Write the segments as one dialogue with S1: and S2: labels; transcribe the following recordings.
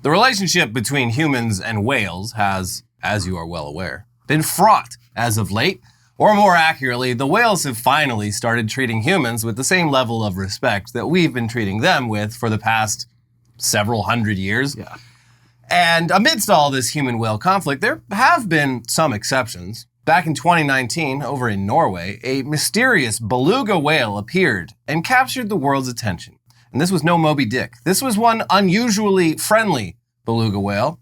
S1: The relationship between humans and whales has, as you are well aware, been fraught as of late. Or more accurately, the whales have finally started treating humans with the same level of respect that we've been treating them with for the past several hundred years.
S2: Yeah.
S1: And amidst all this human-whale conflict, there have been some exceptions. Back in 2019, over in Norway, a mysterious beluga whale appeared and captured the world's attention. And this was no Moby Dick. This was one unusually friendly beluga whale,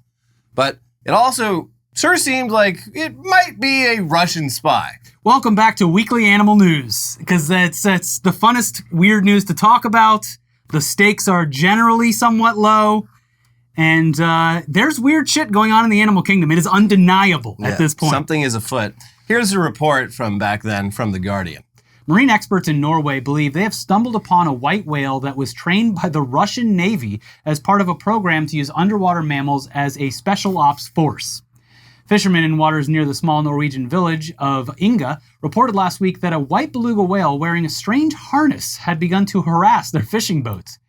S1: but it also sure seemed like it might be a Russian spy.
S2: Welcome back to Weekly Animal News, because that's the funnest weird news to talk about. The stakes are generally somewhat low, and there's weird shit going on in the animal kingdom. It is undeniable at this point.
S1: Something is afoot. Here's a report from back then from The Guardian.
S2: Marine experts in Norway believe they have stumbled upon a white whale that was trained by the Russian Navy as part of a program to use underwater mammals as a special ops force. Fishermen in waters near the small Norwegian village of Inga reported last week that a white beluga whale wearing a strange harness had begun to harass their fishing boats.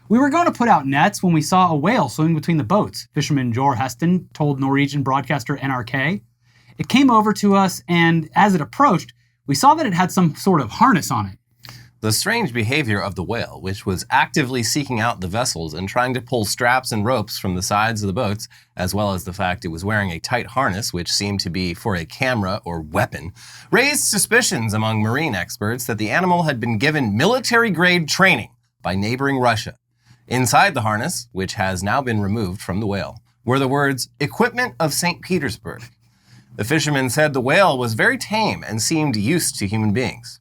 S2: "We were going to put out nets when we saw a whale swimming between the boats," fisherman Jor Heston told Norwegian broadcaster NRK. "It came over to us, and as it approached, we saw that it had some sort of harness on it."
S1: The strange behavior of the whale, which was actively seeking out the vessels and trying to pull straps and ropes from the sides of the boats, as well as the fact it was wearing a tight harness, which seemed to be for a camera or weapon, raised suspicions among marine experts that the animal had been given military-grade training by neighboring Russia. Inside the harness, which has now been removed from the whale, were the words, "Equipment of St. Petersburg." The fisherman said the whale was very tame and seemed used to human beings.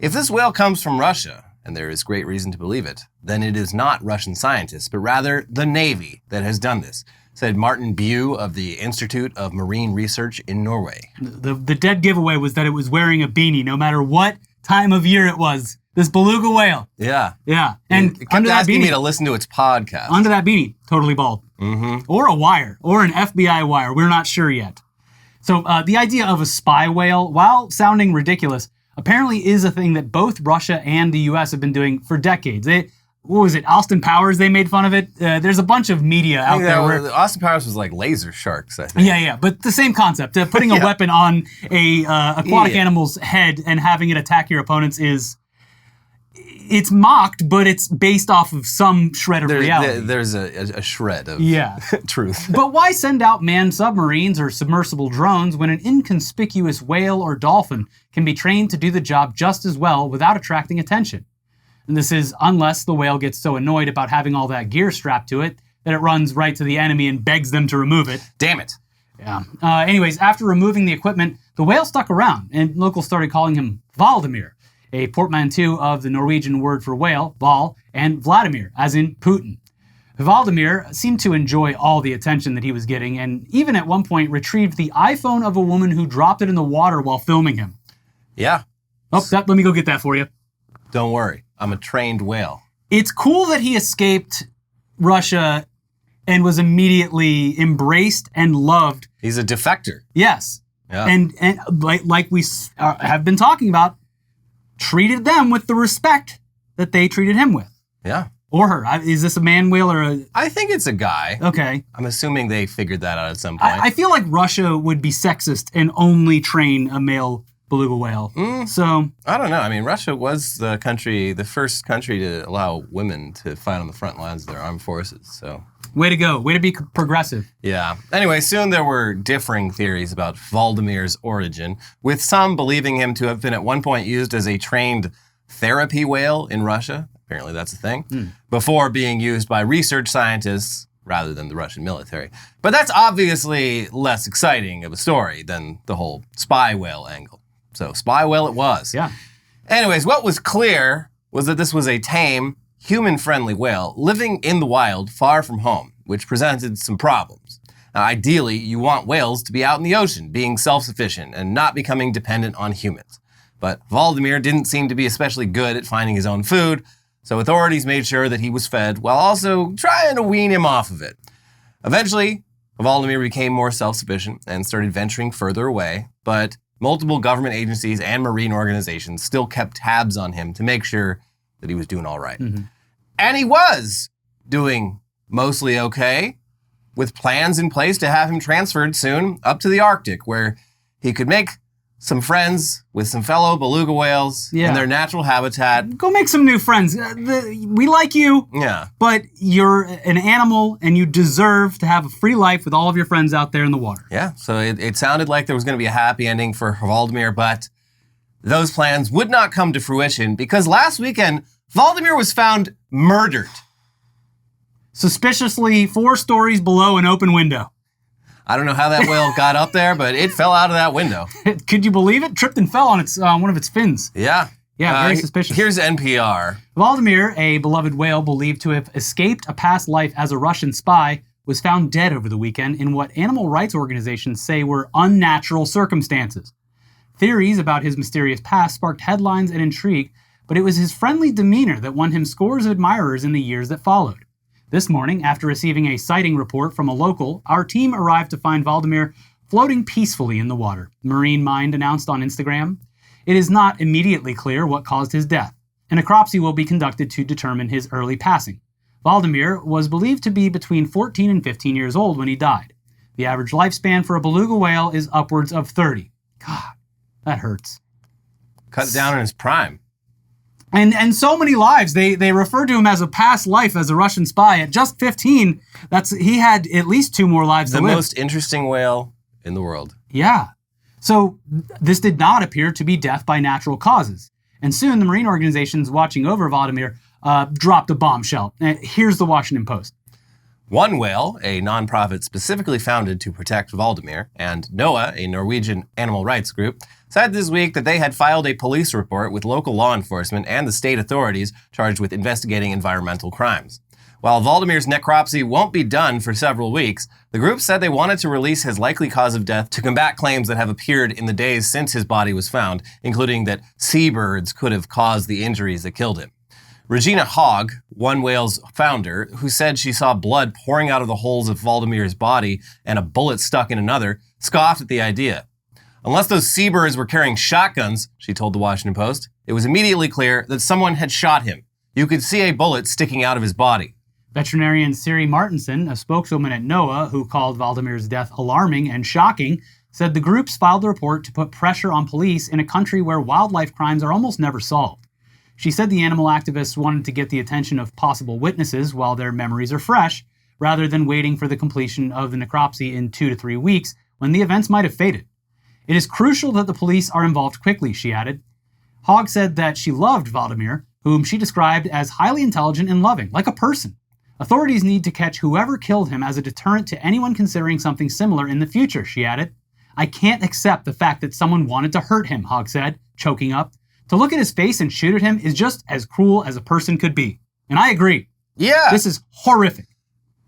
S1: If this whale comes from Russia, and there is great reason to believe it, then it is not Russian scientists, but rather the Navy that has done this, said Martin Bew of the Institute of Marine Research in Norway.
S2: The dead giveaway was that it was wearing a beanie, no matter what time of year it was. This beluga whale.
S1: Yeah.
S2: Yeah. And
S1: it kept asking me to listen to its podcast.
S2: Under that beanie, totally bald.
S1: Mm-hmm.
S2: Or a wire, or an FBI wire. We're not sure yet. So the idea of a spy whale, while sounding ridiculous, apparently is a thing that both Russia and the U.S. have been doing for decades. What was it, Austin Powers, they made fun of it? There's a bunch of media out there where...
S1: Austin Powers was like laser sharks, I think.
S2: Yeah, but the same concept. Putting a weapon on a aquatic animal's head and having it attack your opponents is... It's mocked, but it's based off of some shred of reality.
S1: There's a shred of truth.
S2: But why send out manned submarines or submersible drones when an inconspicuous whale or dolphin can be trained to do the job just as well without attracting attention? And this is unless the whale gets so annoyed about having all that gear strapped to it that it runs right to the enemy and begs them to remove it.
S1: Damn it.
S2: Yeah. Anyways, after removing the equipment, the whale stuck around, and locals started calling him Hvaldimir, a portmanteau of the Norwegian word for whale, Val, and Vladimir, as in Putin. Hvaldimir seemed to enjoy all the attention that he was getting, and even at one point retrieved the iPhone of a woman who dropped it in the water while filming him.
S1: Yeah.
S2: Let me go get that for you.
S1: Don't worry, I'm a trained whale.
S2: It's cool that he escaped Russia and was immediately embraced and loved.
S1: He's a defector.
S2: Yes.
S1: Yeah.
S2: And like we have been talking about, treated them with the respect that they treated him with.
S1: Yeah.
S2: Or her. Is this a man whale or a...
S1: I think it's a guy.
S2: Okay.
S1: I'm assuming they figured that out at some point.
S2: I feel like Russia would be sexist and only train a male beluga whale. So...
S1: I don't know. I mean, Russia was the first country to allow women to fight on the front lines of their armed forces, so...
S2: Way to go. Way to be progressive.
S1: Yeah. Anyway, soon there were differing theories about Hvaldimir's origin, with some believing him to have been at one point used as a trained therapy whale in Russia. Apparently that's a thing. Before being used by research scientists rather than the Russian military. But that's obviously less exciting of a story than the whole spy whale angle. So spy whale it was.
S2: Yeah.
S1: Anyways, what was clear was that this was a tame, human-friendly whale living in the wild far from home, which presented some problems. Now, ideally, you want whales to be out in the ocean, being self-sufficient and not becoming dependent on humans. But Hvaldimir didn't seem to be especially good at finding his own food, so authorities made sure that he was fed while also trying to wean him off of it. Eventually, Hvaldimir became more self-sufficient and started venturing further away, but multiple government agencies and marine organizations still kept tabs on him to make sure that he was doing all right. And he was doing mostly okay with plans in place to have him transferred soon up to the Arctic, where he could make some friends with some fellow beluga whales in their natural habitat.
S2: Go make some new friends. We like you, but you're an animal and you deserve to have a free life with all of your friends out there in the water.
S1: Yeah, so it sounded like there was going to be a happy ending for Hvaldimir, but those plans would not come to fruition because last weekend, Hvaldimir was found murdered. Suspiciously 4 stories below an open window. I don't know how that whale got up there, but it fell out of that window.
S2: Could you believe it? Tripped and fell on one of its fins.
S1: Yeah.
S2: Yeah, very suspicious.
S1: Here's NPR.
S2: Hvaldimir, a beloved whale believed to have escaped a past life as a Russian spy, was found dead over the weekend in what animal rights organizations say were unnatural circumstances. Theories about his mysterious past sparked headlines and intrigue, but it was his friendly demeanor that won him scores of admirers in the years that followed. This morning, after receiving a sighting report from a local, our team arrived to find Hvaldimir floating peacefully in the water, Marine Mind announced on Instagram. It is not immediately clear what caused his death. An necropsy will be conducted to determine his early passing. Hvaldimir was believed to be between 14 and 15 years old when he died. The average lifespan for a beluga whale is upwards of 30. God, that hurts.
S1: Cut down in his prime.
S2: And so many lives. They refer to him as a past life as a Russian spy. At just 15, he had at least 2 more lives to live.
S1: The most interesting whale in the world.
S2: Yeah. So this did not appear to be death by natural causes. And soon the marine organizations watching over Hvaldimir dropped a bombshell. Here's the Washington Post.
S1: One Whale, a nonprofit specifically founded to protect Hvaldimir, and NOAA, a Norwegian animal rights group, said this week that they had filed a police report with local law enforcement and the state authorities charged with investigating environmental crimes. While Hvaldimir's necropsy won't be done for several weeks, the group said they wanted to release his likely cause of death to combat claims that have appeared in the days since his body was found, including that seabirds could have caused the injuries that killed him. Regina Hogg, One Whale's founder, who said she saw blood pouring out of the holes of Hvaldimir's body and a bullet stuck in another, scoffed at the idea. Unless those seabirds were carrying shotguns, she told the Washington Post, it was immediately clear that someone had shot him. You could see a bullet sticking out of his body.
S2: Veterinarian Siri Martinson, a spokeswoman at NOAA who called Hvaldimir's death alarming and shocking, said the groups filed the report to put pressure on police in a country where wildlife crimes are almost never solved. She said the animal activists wanted to get the attention of possible witnesses while their memories are fresh, rather than waiting for the completion of the necropsy in 2 to 3 weeks when the events might have faded. It is crucial that the police are involved quickly, she added. Hogg said that she loved Hvaldimir, whom she described as highly intelligent and loving, like a person. Authorities need to catch whoever killed him as a deterrent to anyone considering something similar in the future, she added. I can't accept the fact that someone wanted to hurt him, Hogg said, choking up. To look at his face and shoot at him is just as cruel as a person could be. And I agree.
S1: Yeah.
S2: This is horrific.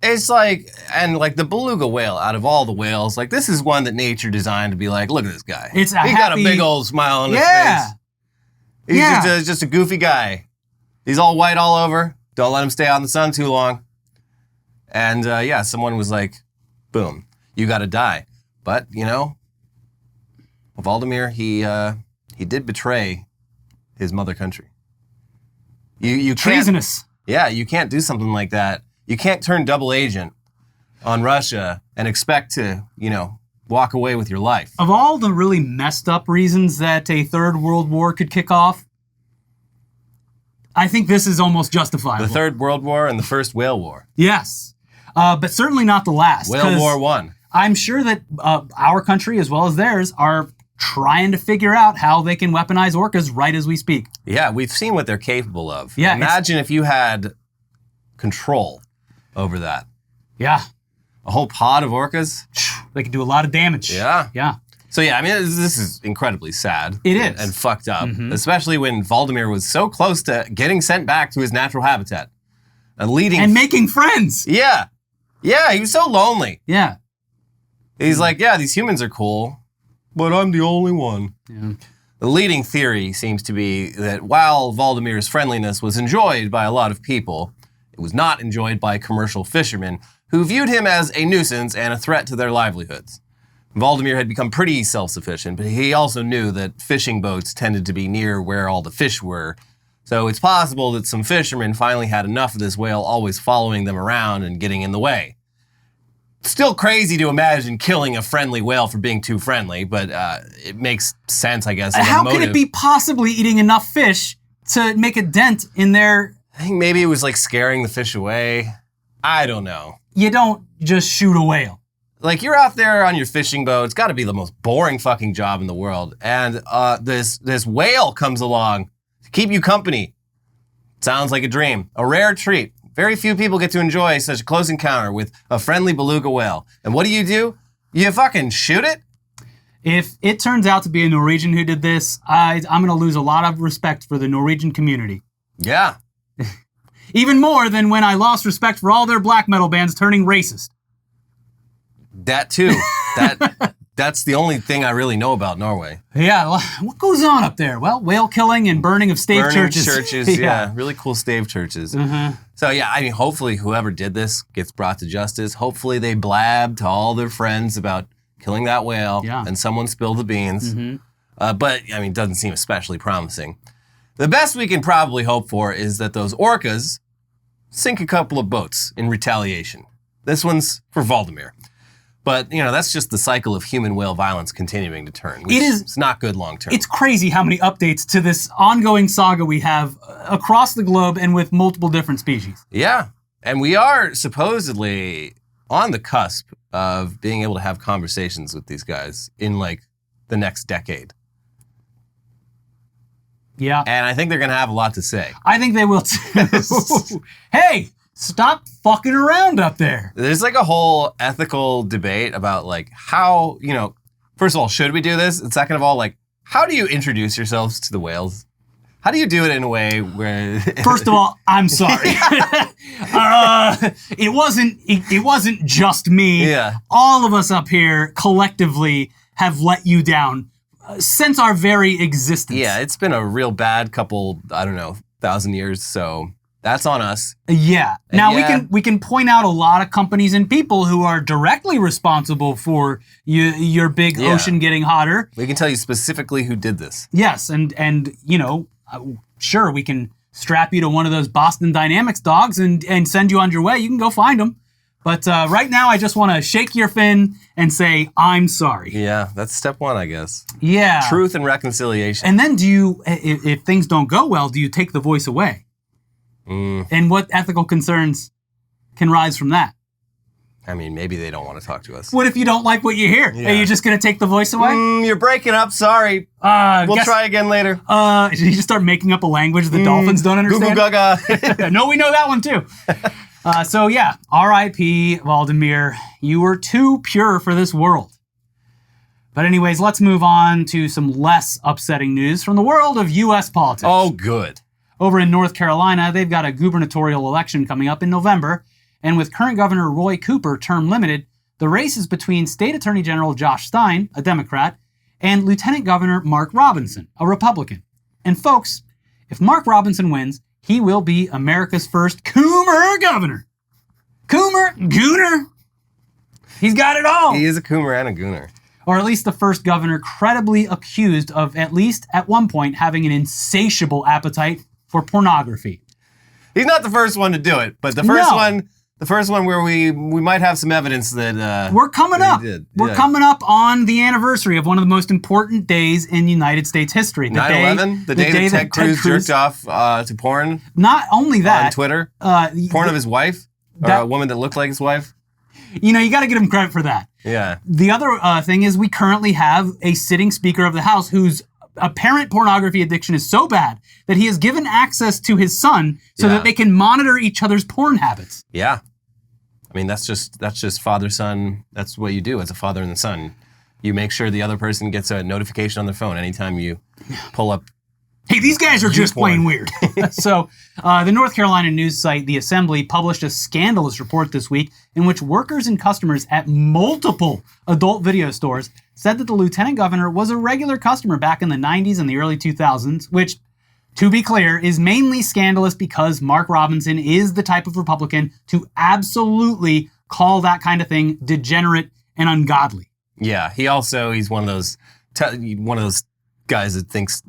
S1: It's like, and like the beluga whale, out of all the whales, like this is one that nature designed to be like, look at this guy. He's got a big old smile on his face. He's just a goofy guy. He's all white all over. Don't let him stay out in the sun too long. And someone was like, boom, you got to die. But, Hvaldimir, he did betray his mother country. You
S2: treasonous.
S1: Yeah, you can't do something like that. You can't turn double agent on Russia and expect to, walk away with your life.
S2: Of all the really messed up reasons that a third world war could kick off, I think this is almost justifiable.
S1: The Third World War and the First Whale War.
S2: Yes, but certainly not the last.
S1: Whale War One.
S2: I'm sure that our country, as well as theirs, are trying to figure out how they can weaponize orcas right as we speak.
S1: Yeah, we've seen what they're capable of.
S2: Yeah,
S1: imagine if you had control over that.
S2: Yeah.
S1: A whole pod of orcas.
S2: They could do a lot of damage.
S1: Yeah.
S2: Yeah.
S1: So yeah, I mean, this is incredibly sad.
S2: It is.
S1: And fucked up, especially when Hvaldimir was so close to getting sent back to his natural habitat. And
S2: making friends.
S1: Yeah. Yeah, he was so lonely.
S2: Yeah.
S1: He's like, yeah, these humans are cool, but I'm the only one.
S2: Yeah.
S1: The leading theory seems to be that while Hvaldimir's friendliness was enjoyed by a lot of people, it was not enjoyed by commercial fishermen who viewed him as a nuisance and a threat to their livelihoods. Hvaldimir had become pretty self-sufficient, but he also knew that fishing boats tended to be near where all the fish were. So it's possible that some fishermen finally had enough of this whale always following them around and getting in the way. Still crazy to imagine killing a friendly whale for being too friendly, but it makes sense, I guess.
S2: How could it be possibly eating enough fish to make a dent in their...
S1: I think maybe it was like scaring the fish away. I don't know.
S2: You don't just shoot a whale.
S1: Like, you're out there on your fishing boat. It's got to be the most boring fucking job in the world. And this whale comes along to keep you company. Sounds like a dream. A rare treat. Very few people get to enjoy such a close encounter with a friendly beluga whale. And what do? You fucking shoot it?
S2: If it turns out to be a Norwegian who did this, I'm going to lose a lot of respect for the Norwegian community.
S1: Yeah.
S2: Even more than when I lost respect for all their black metal bands turning racist.
S1: That too. That's the only thing I really know about Norway.
S2: Yeah, well, what goes on up there? Well, whale killing and burning of stave churches.
S1: Yeah. Really cool stave churches.
S2: Mm-hmm.
S1: So yeah, I mean, hopefully whoever did this gets brought to justice. Hopefully they blab to all their friends about killing that whale and someone spilled the beans. Mm-hmm. But, I mean, it doesn't seem especially promising. The best we can probably hope for is that those orcas sink a couple of boats in retaliation. This one's for Hvaldimir. But, that's just the cycle of human-whale violence continuing to turn. It's not good long-term.
S2: It's crazy how many updates to this ongoing saga we have across the globe and with multiple different species.
S1: Yeah. And we are supposedly on the cusp of being able to have conversations with these guys in, the next decade.
S2: Yeah.
S1: And I think they're going to have a lot to say.
S2: I think they will too. Hey! Stop fucking around up there.
S1: There's a whole ethical debate about how, first of all, should we do this? And second of all, how do you introduce yourselves to the whales? How do you do it in a way where...
S2: First of all, I'm sorry. It wasn't just me.
S1: Yeah.
S2: All of us up here collectively have let you down since our very existence.
S1: Yeah, it's been a real bad couple, 1,000 years, so... That's on us.
S2: Yeah. Now we can point out a lot of companies and people who are directly responsible for your big ocean getting hotter.
S1: We can tell you specifically who did this.
S2: Yes, and sure, we can strap you to one of those Boston Dynamics dogs and send you on your way. You can go find them. But right now, I just want to shake your fin and say, I'm sorry.
S1: Yeah, that's step one, I guess.
S2: Yeah.
S1: Truth and reconciliation.
S2: And then if things don't go well, do you take the voice away? And what ethical concerns can rise from that?
S1: I mean, maybe they don't want to talk to us.
S2: What if you don't like what you hear? Yeah. Are you just going to take the voice away?
S1: You're breaking up, sorry. We'll try again later.
S2: You just start making up a language the dolphins don't understand?
S1: Goo goo gaga.
S2: No, we know that one too. So yeah, R.I.P. Hvaldimir. You were too pure for this world. But anyways, let's move on to some less upsetting news from the world of U.S. politics.
S1: Oh, good.
S2: Over in North Carolina, they've got a gubernatorial election coming up in November, and with current Governor Roy Cooper term limited, the race is between State Attorney General Josh Stein, a Democrat, and Lieutenant Governor Mark Robinson, a Republican. And folks, if Mark Robinson wins, he will be America's first Coomer governor. Coomer, Gooner. He's got it all.
S1: He is a Coomer and a Gooner.
S2: Or at least the first governor credibly accused of, at least at one point, having an insatiable appetite for pornography.
S1: He's not the first one to do it, but the first one where we might have some evidence that
S2: we're coming up. We're coming up on the anniversary of one of the most important days in United States history.
S1: 9/11, the day that Ted Cruz jerked off to porn.
S2: Not only that,
S1: on Twitter, porn of his wife, or a woman that looked like his wife.
S2: You got to give him credit for that.
S1: Yeah.
S2: The other thing is we currently have a sitting Speaker of the House whose apparent pornography addiction is so bad that he has given access to his son so that they can monitor each other's porn habits.
S1: Yeah. I mean, that's just father-son. That's what you do as a father and the son. You make sure the other person gets a notification on their phone anytime you pull up.
S2: Hey, these guys are just plain weird. So, the North Carolina news site, The Assembly, published a scandalous report this week in which workers and customers at multiple adult video stores said that the lieutenant governor was a regular customer back in the 90s and the early 2000s, which, to be clear, is mainly scandalous because Mark Robinson is the type of Republican to absolutely call that kind of thing degenerate and ungodly.
S1: Yeah, he's one of those guys that thinks,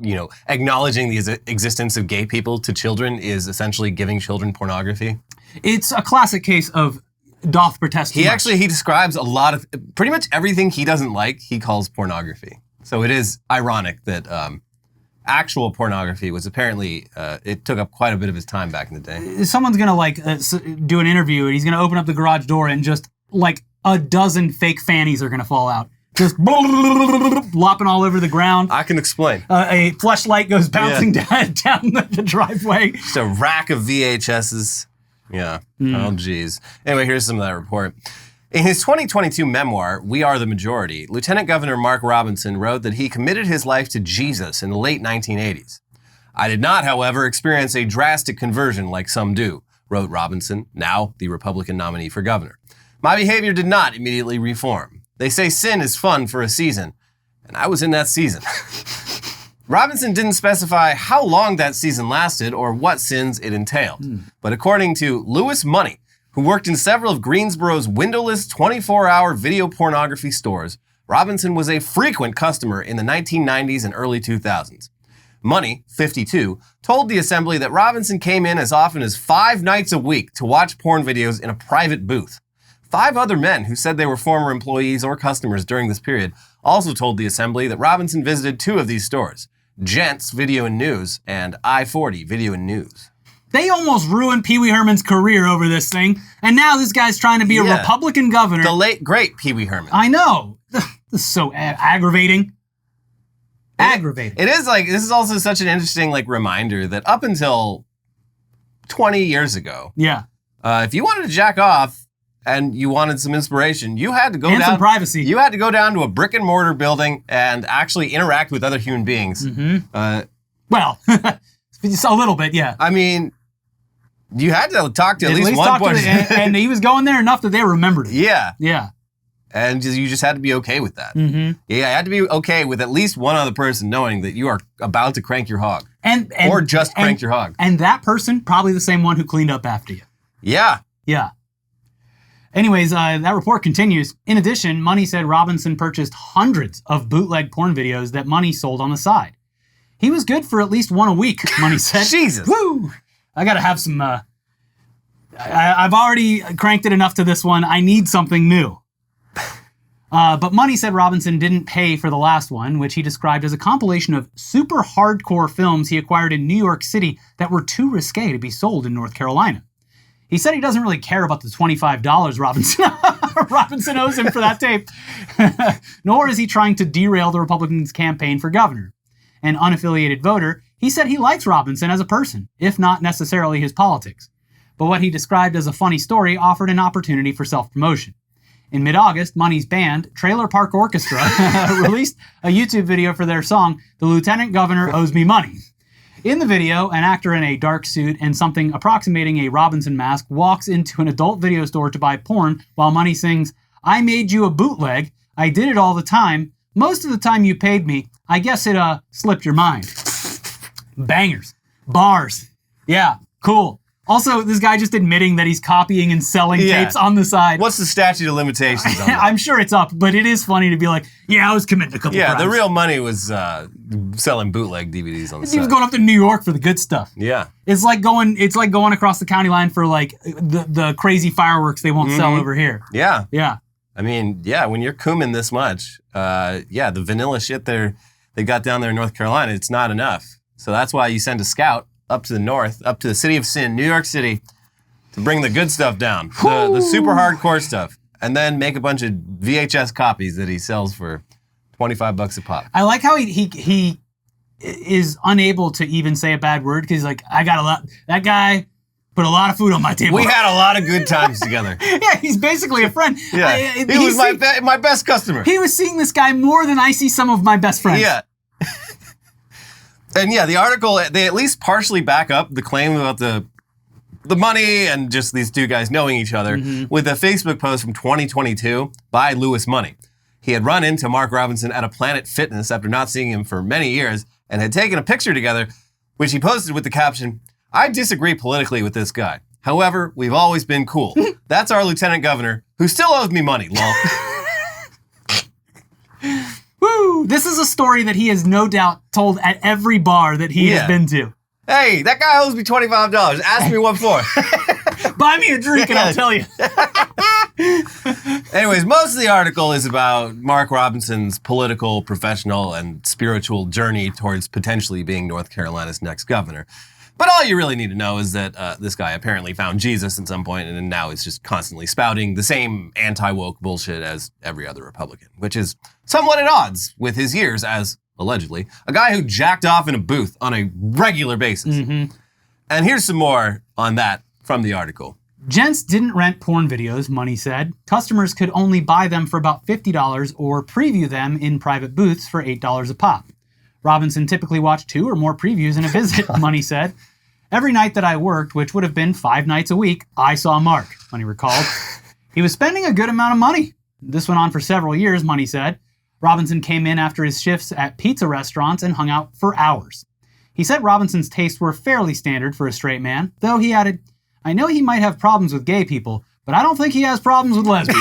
S1: acknowledging the existence of gay people to children is essentially giving children pornography.
S2: It's a classic case of doth protest too much.
S1: He describes a lot of, pretty much everything he doesn't like, he calls pornography. So it is ironic that actual pornography was apparently, it took up quite a bit of his time back in the day.
S2: Someone's going to do an interview and he's going to open up the garage door and just a dozen fake fannies are going to fall out. Just flopping all over the ground.
S1: I can explain.
S2: A fleshlight goes bouncing down the driveway.
S1: Just a rack of VHSs. Yeah. Oh, geez. Anyway, here's some of that report. In his 2022 memoir, We Are the Majority, Lieutenant Governor Mark Robinson wrote that he committed his life to Jesus in the late 1980s. I did not, however, experience a drastic conversion like some do, wrote Robinson, now the Republican nominee for governor. My behavior did not immediately reform. They say sin is fun for a season, and I was in that season. Robinson didn't specify how long that season lasted or what sins it entailed. But according to Louis Money, who worked in several of Greensboro's windowless 24-hour video pornography stores, Robinson was a frequent customer in the 1990s and early 2000s. Money, 52, told the assembly that Robinson came in as often as 5 nights a week to watch porn videos in a private booth. 5 other men who said they were former employees or customers during this period also told the assembly that Robinson visited 2 of these stores, Gents Video and News and I-40 Video and News.
S2: They almost ruined Pee Wee Herman's career over this thing, and now this guy's trying to be a Republican governor.
S1: The late, great Pee Wee Herman.
S2: I know. This is so aggravating. Aggravating.
S1: It is this is also such an interesting reminder that up until 20 years ago, if you wanted to jack off, and you wanted some inspiration, you had to go down...
S2: some privacy.
S1: You had to go down to a brick and mortar building and actually interact with other human beings.
S2: Well, just a little bit, yeah.
S1: I mean, you had to talk to at least one person.
S2: And he was going there enough that they remembered it.
S1: Yeah.
S2: Yeah.
S1: And you just had to be okay with that. Yeah, you had to be okay with at least one other person knowing that you are about to crank your hog. Or just crank your hog.
S2: And that person, probably the same one who cleaned up after you.
S1: Yeah.
S2: Yeah. Anyways, that report continues. In addition, Money said Robinson purchased hundreds of bootleg porn videos that Money sold on the side. He was good for at least one a week, Money said.
S1: Jesus.
S2: Woo! I gotta have some, I've already cranked it enough to this one. I need something new. But Money said Robinson didn't pay for the last one, which he described as a compilation of super hardcore films he acquired in New York City that were too risque to be sold in North Carolina. He said he doesn't really care about the $25 Robinson owes him for that tape, nor is he trying to derail the Republicans' campaign for governor. An unaffiliated voter, he said he likes Robinson as a person, if not necessarily his politics. But what he described as a funny story offered an opportunity for self-promotion. In mid-August, Money's band, Trailer Park Orchestra, released a YouTube video for their song, The Lieutenant Governor Owes Me Money. In the video, an actor in a dark suit and something approximating a Robinson mask walks into an adult video store to buy porn while Money sings, I made you a bootleg. I did it all the time. Most of the time you paid me. I guess it slipped your mind. Bangers. Bars. Yeah, cool. Also, this guy just admitting that he's copying and selling tapes on the side.
S1: What's the statute of limitations on that?
S2: I'm sure it's up, but it is funny to be like, yeah, I was committing a couple crimes.
S1: The real money was selling bootleg DVDs on the side.
S2: He was going up to New York for the good stuff.
S1: Yeah.
S2: It's like going across the county line for the crazy fireworks they won't sell over here.
S1: Yeah.
S2: Yeah.
S1: I mean, when you're cooming this much, the vanilla shit they got down there in North Carolina, it's not enough. So that's why you send a scout up to the north, up to the city of sin, New York City, to bring the good stuff down, the super hardcore stuff, and then make a bunch of VHS copies that he sells for $25 a pop.
S2: I like how he is unable to even say a bad word because he's like, I got a lot. That guy put a lot of food on my table.
S1: We had a lot of good times together.
S2: Yeah, he's basically a friend.
S1: Yeah, he was my best customer.
S2: He was seeing this guy more than I see some of my best friends.
S1: Yeah. And the article, they at least partially back up the claim about the money and just these 2 guys knowing each other with a Facebook post from 2022 by Louis Money. He had run into Mark Robinson at a Planet Fitness after not seeing him for many years and had taken a picture together, which he posted with the caption, I disagree politically with this guy. However, we've always been cool. That's our lieutenant governor, who still owes me money, lol.
S2: Woo! This is a story that he has no doubt told at every bar that he has been to.
S1: Hey, that guy owes me $25. Ask me what for.
S2: Buy me a drink and I'll tell you.
S1: Anyways, most of the article is about Mark Robinson's political, professional, and spiritual journey towards potentially being North Carolina's next governor. But all you really need to know is that this guy apparently found Jesus at some point, and now is just constantly spouting the same anti-woke bullshit as every other Republican, which is somewhat at odds with his years as, allegedly, a guy who jacked off in a booth on a regular basis.
S2: Mm-hmm.
S1: And here's some more on that from the article.
S2: Gents didn't rent porn videos, Money said. Customers could only buy them for about $50 or preview them in private booths for $8 a pop. Robinson typically watched 2 or more previews in a visit, Money said. Every night that I worked, which would have been 5 nights a week, I saw Mark, Money recalled. He was spending a good amount of money. This went on for several years, Money said. Robinson came in after his shifts at pizza restaurants and hung out for hours. He said Robinson's tastes were fairly standard for a straight man, though he added, I know he might have problems with gay people, but I don't think he has problems with lesbians.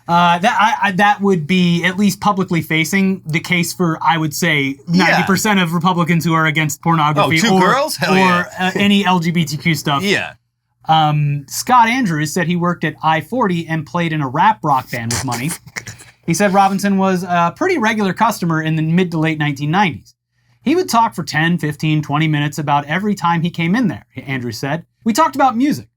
S2: That would be, at least publicly facing, the case for, I would say, 90% of Republicans who are against pornography.
S1: Oh, girls? Hell yeah.
S2: Any LGBTQ stuff.
S1: Yeah.
S2: Scott Andrews said he worked at I-40 and played in a rap rock band with Money. He said Robinson was a pretty regular customer in the mid to late 1990s. He would talk for 10, 15, 20 minutes about every time he came in there, Andrews said. We talked about music.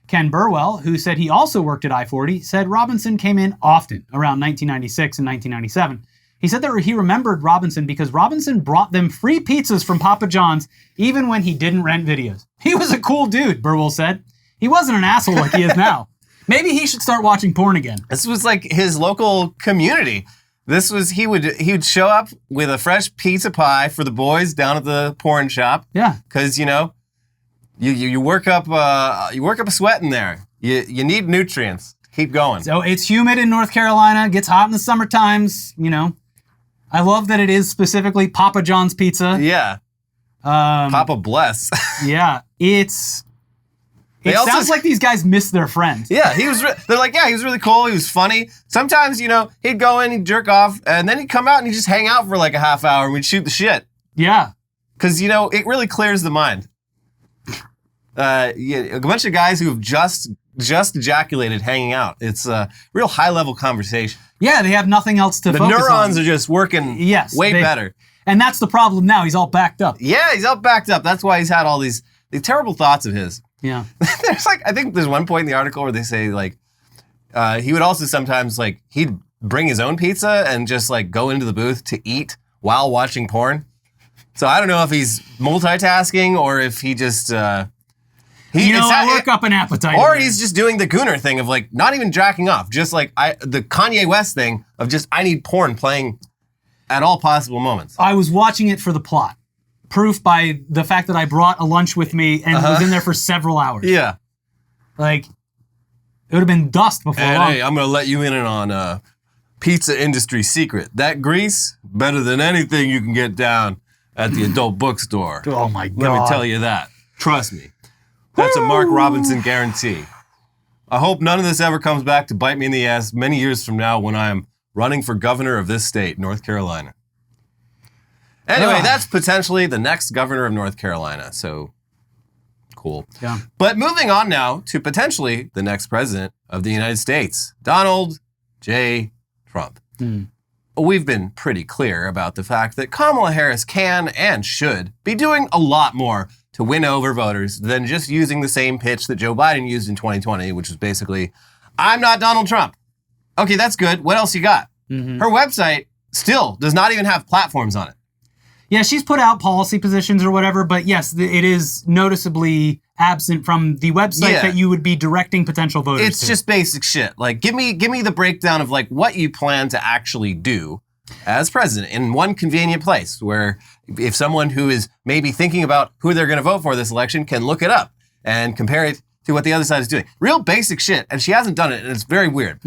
S2: Ken Burwell, who said he also worked at I-40, said Robinson came in often, around 1996 and 1997. He said that he remembered Robinson because Robinson brought them free pizzas from Papa John's even when he didn't rent videos. He was a cool dude, Burwell said. He wasn't an asshole like he is now. Maybe he should start watching porn again.
S1: This was like his local community. This was, he would show up with a fresh pizza pie for the boys down at the porn shop.
S2: Yeah.
S1: Because, you know, you work up a sweat in there. You need nutrients. Keep going.
S2: So it's humid in North Carolina. Gets hot in the summer times. You know, I love that it is specifically Papa John's pizza.
S1: Yeah. Papa bless.
S2: Yeah. It sounds like these guys miss their friends.
S1: Yeah, they're like, yeah, he was really cool. He was funny. Sometimes, you know, he'd go in, he'd jerk off, and then he'd come out and he'd just hang out for like a half hour and we'd shoot the shit.
S2: Yeah.
S1: Because, you know, it really clears the mind. A bunch of guys who've just ejaculated hanging out. It's a real high-level conversation.
S2: Yeah, they have nothing else to focus on.
S1: The neurons are just working way better.
S2: And that's the problem now. He's all backed up.
S1: Yeah, he's all backed up. That's why he's had all these terrible thoughts of his.
S2: Yeah.
S1: I think there's one point in the article where they say, like, he would also sometimes, like, he'd bring his own pizza and just, like, go into the booth to eat while watching porn. So I don't know if he's multitasking or if he just...
S2: I work up an appetite.
S1: Or he's just doing the Gooner thing of, like, not even jacking off. Just, like, the Kanye West thing of just, I need porn playing at all possible moments.
S2: I was watching it for the plot. Proof by the fact that I brought a lunch with me and was in there for several hours.
S1: Yeah.
S2: Like, it would have been dust before long.
S1: Hey, I'm going to let you in on a pizza industry secret. That grease, better than anything you can get down at the adult bookstore.
S2: Oh, my God.
S1: Let me tell you that. Trust me. That's a Mark Robinson guarantee. I hope none of this ever comes back to bite me in the ass many years from now when I am running for governor of this state, North Carolina. Anyway, that's potentially the next governor of North Carolina, so cool.
S2: Yeah.
S1: But moving on now to potentially the next president of the United States, Donald J. Trump. We've been pretty clear about the fact that Kamala Harris can and should be doing a lot more to win over voters than just using the same pitch that Joe Biden used in 2020, which was basically, I'm not Donald Trump. Okay, that's good. What else you got? Her website still does not even have platforms on it.
S2: Yeah, she's put out policy positions or whatever, but yes, it is noticeably absent from the website that you would be directing potential voters to.
S1: It's just basic shit. Like, give me the breakdown of, like, what you plan to actually do as president in one convenient place where if someone who is maybe thinking about who they're going to vote for this election can look it up and compare it to what the other side is doing. Real basic shit, and she hasn't done it, and it's very weird.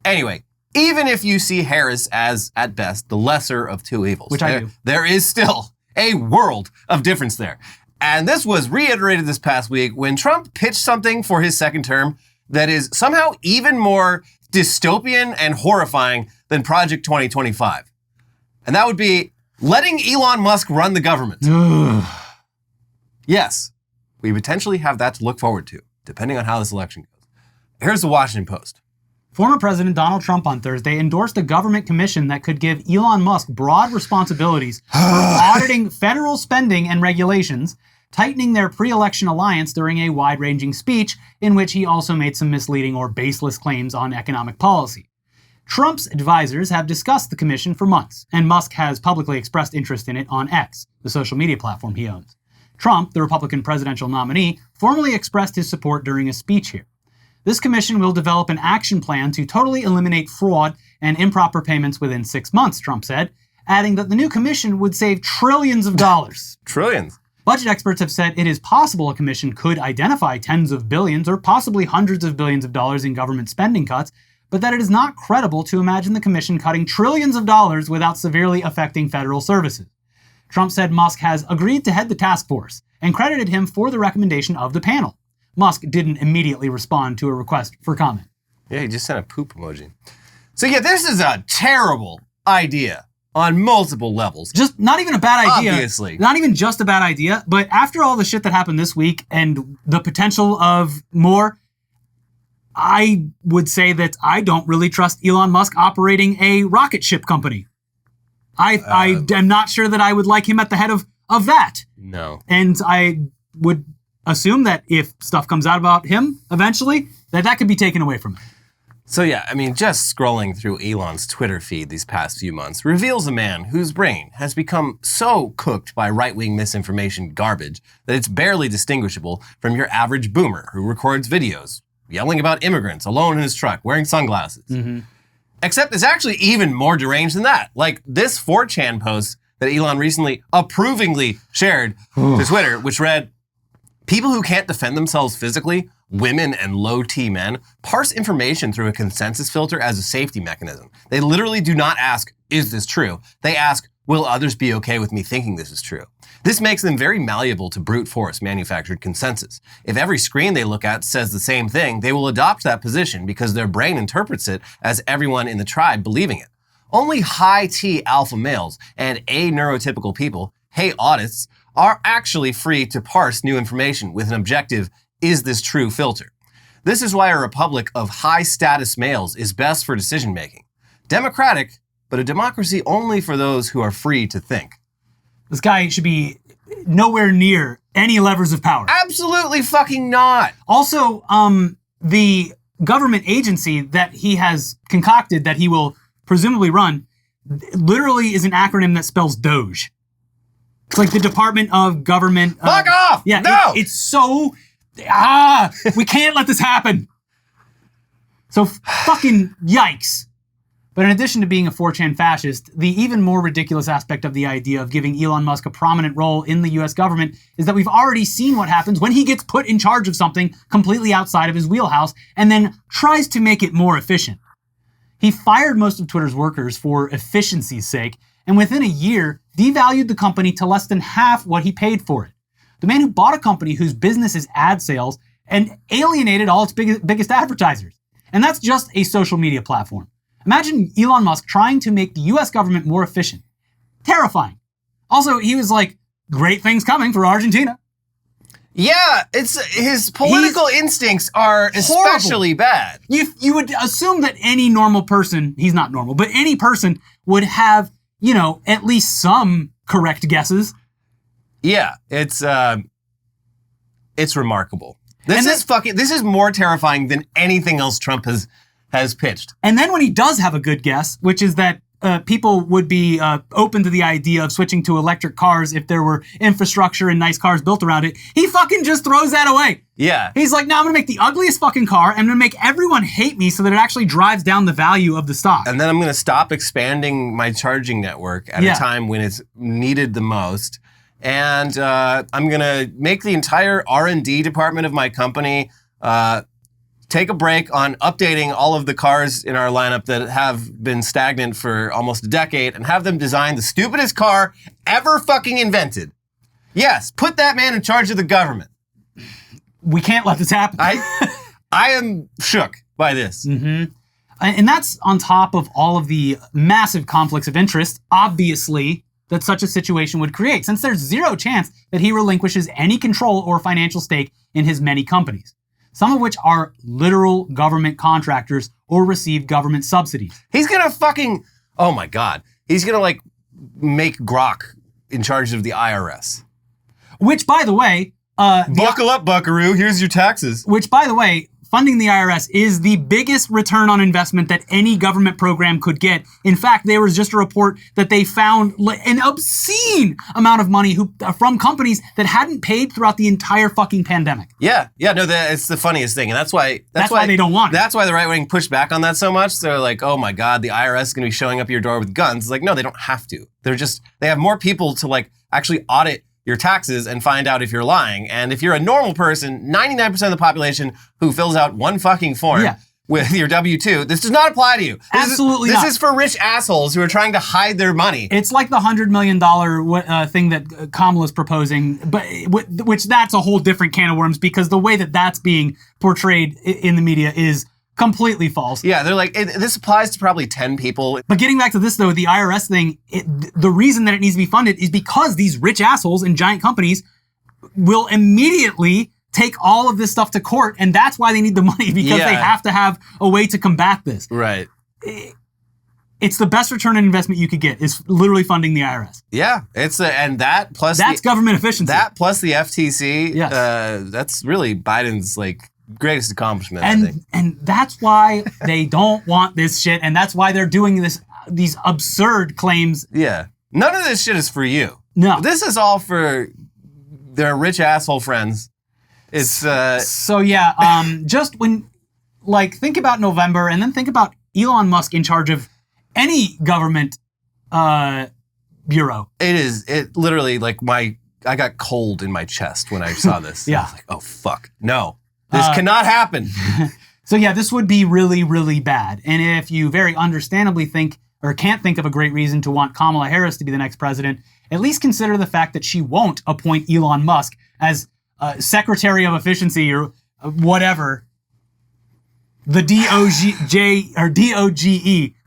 S1: Anyway, even if you see Harris as, at best, the lesser of two evils,
S2: which I do,
S1: there is still a world of difference there. And this was reiterated this past week when Trump pitched something for his second term that is somehow even more dystopian and horrifying than Project 2025. And that would be letting Elon Musk run the government. Yes, we potentially have that to look forward to, depending on how this election goes. Here's the Washington Post.
S2: Former President Donald Trump on Thursday endorsed a government commission that could give Elon Musk broad responsibilities for auditing federal spending and regulations, tightening their pre-election alliance during a wide-ranging speech in which he also made some misleading or baseless claims on economic policy. Trump's advisors have discussed the commission for months, and Musk has publicly expressed interest in it on X, the social media platform he owns. Trump, the Republican presidential nominee, formally expressed his support during a speech here. This commission will develop an action plan to totally eliminate fraud and improper payments within 6 months, Trump said, adding that the new commission would save trillions of dollars.
S1: Trillions.
S2: Budget experts have said it is possible a commission could identify tens of billions or possibly hundreds of billions of dollars in government spending cuts, but that it is not credible to imagine the commission cutting trillions of dollars without severely affecting federal services. Trump said Musk has agreed to head the task force and credited him for the recommendation of the panel. Musk didn't immediately respond to a request for comment.
S1: Yeah, he just sent a poop emoji. So yeah, this is a terrible idea on multiple levels.
S2: Just not even a bad idea.
S1: Obviously.
S2: Not even just a bad idea, but after all the shit that happened this week and the potential of more, I would say that I don't really trust Elon Musk operating a rocket ship company. I am not sure that I would like him at the head of that.
S1: No.
S2: And I would assume that if stuff comes out about him eventually, that could be taken away from him.
S1: So yeah, I mean, just scrolling through Elon's Twitter feed these past few months reveals a man whose brain has become so cooked by right-wing misinformation garbage that it's barely distinguishable from your average boomer who records videos yelling about immigrants alone in his truck wearing sunglasses. Mm-hmm. Except it's actually even more deranged than that. Like this 4chan post that Elon recently approvingly shared to Twitter, which read, "People who can't defend themselves physically, women and low-T men, parse information through a consensus filter as a safety mechanism. They literally do not ask, is this true? They ask, will others be okay with me thinking this is true? This makes them very malleable to brute force manufactured consensus. If every screen they look at says the same thing, they will adopt that position because their brain interprets it as everyone in the tribe believing it. Only high-T alpha males and neurotypical people, autists, are actually free to parse new information with an objective, is this true filter. This is why a republic of high-status males is best for decision-making. Democratic, but a democracy only for those who are free to think."
S2: This guy should be nowhere near any levers of power.
S1: Absolutely fucking not.
S2: Also, the government agency that he has concocted that he will presumably run literally is an acronym that spells Doge. It's like the Department of Government.
S1: Fuck off!
S2: Yeah,
S1: no!
S2: It's so... we can't let this happen. So fucking yikes. But in addition to being a 4chan fascist, the even more ridiculous aspect of the idea of giving Elon Musk a prominent role in the US government is that we've already seen what happens when he gets put in charge of something completely outside of his wheelhouse and then tries to make it more efficient. He fired most of Twitter's workers for efficiency's sake, and within a year, devalued the company to less than half what he paid for it. The man who bought a company whose business is ad sales and alienated all its biggest advertisers. And that's just a social media platform. Imagine Elon Musk trying to make the US government more efficient. Terrifying. Also, he was like, great things coming for Argentina.
S1: Yeah, it's his political instincts are especially bad.
S2: You would assume that any normal person, he's not normal, but any person would have, at least some correct guesses.
S1: Yeah, it's remarkable. This is more terrifying than anything else Trump has pitched.
S2: And then when he does have a good guess, which is that people would be open to the idea of switching to electric cars if there were infrastructure and nice cars built around it, he fucking just throws that away.
S1: Yeah.
S2: He's like, no, I'm going to make the ugliest fucking car. I'm going to make everyone hate me so that it actually drives down the value of the stock.
S1: And then I'm going to stop expanding my charging network at a time when it's needed the most. And I'm going to make the entire R&D department of my company take a break on updating all of the cars in our lineup that have been stagnant for almost a decade and have them design the stupidest car ever fucking invented. Yes, put that man in charge of the government.
S2: We can't let this happen.
S1: I am shook by this.
S2: Mm-hmm. And that's on top of all of the massive conflicts of interest, obviously, that such a situation would create, since there's zero chance that he relinquishes any control or financial stake in his many companies, some of which are literal government contractors or receive government subsidies.
S1: He's gonna fucking, oh my God. He's gonna like make Grok in charge of the IRS.
S2: Which, by the way,
S1: buckle up, buckaroo. Here's your taxes.
S2: Which, by the way, funding the IRS is the biggest return on investment that any government program could get. In fact, there was just a report that they found an obscene amount of money from companies that hadn't paid throughout the entire fucking pandemic.
S1: Yeah, no, it's the funniest thing, and that's why
S2: they don't want it.
S1: That's why the right wing pushed back on that so much. They're like, oh my God, the IRS is going to be showing up at your door with guns. It's like, no, they don't have to. They have more people to like actually audit your taxes and find out if you're lying. And if you're a normal person, 99% of the population who fills out one fucking form with your W-2, this does not apply to you.
S2: Absolutely
S1: not.
S2: This
S1: is for rich assholes who are trying to hide their money.
S2: It's like the $100 million thing that Kamala's proposing, but which that's a whole different can of worms, because the way that that's being portrayed in the media is completely false.
S1: Yeah, they're like, this applies to probably 10 people.
S2: But getting back to this, though, the IRS thing, the reason that it needs to be funded is because these rich assholes and giant companies will immediately take all of this stuff to court, and that's why they need the money, because they have to have a way to combat this.
S1: Right.
S2: It's the best return on investment you could get, is literally funding the IRS.
S1: Yeah, and that plus
S2: that's government efficiency.
S1: That plus the FTC, that's really Biden's like greatest accomplishment, I think.
S2: And that's why they don't want this shit, and that's why they're doing these absurd claims.
S1: Yeah. None of this shit is for you.
S2: No.
S1: This is all for their rich asshole friends. It's just when, like, think about November, and then think about Elon Musk in charge of any government bureau. It literally, like, I got cold in my chest when I saw this.
S2: Yeah.
S1: I was like, oh fuck. No. This cannot happen.
S2: So yeah, this would be really, really bad. And if you very understandably think or can't think of a great reason to want Kamala Harris to be the next president, at least consider the fact that she won't appoint Elon Musk as Secretary of Efficiency or whatever. The DOGE,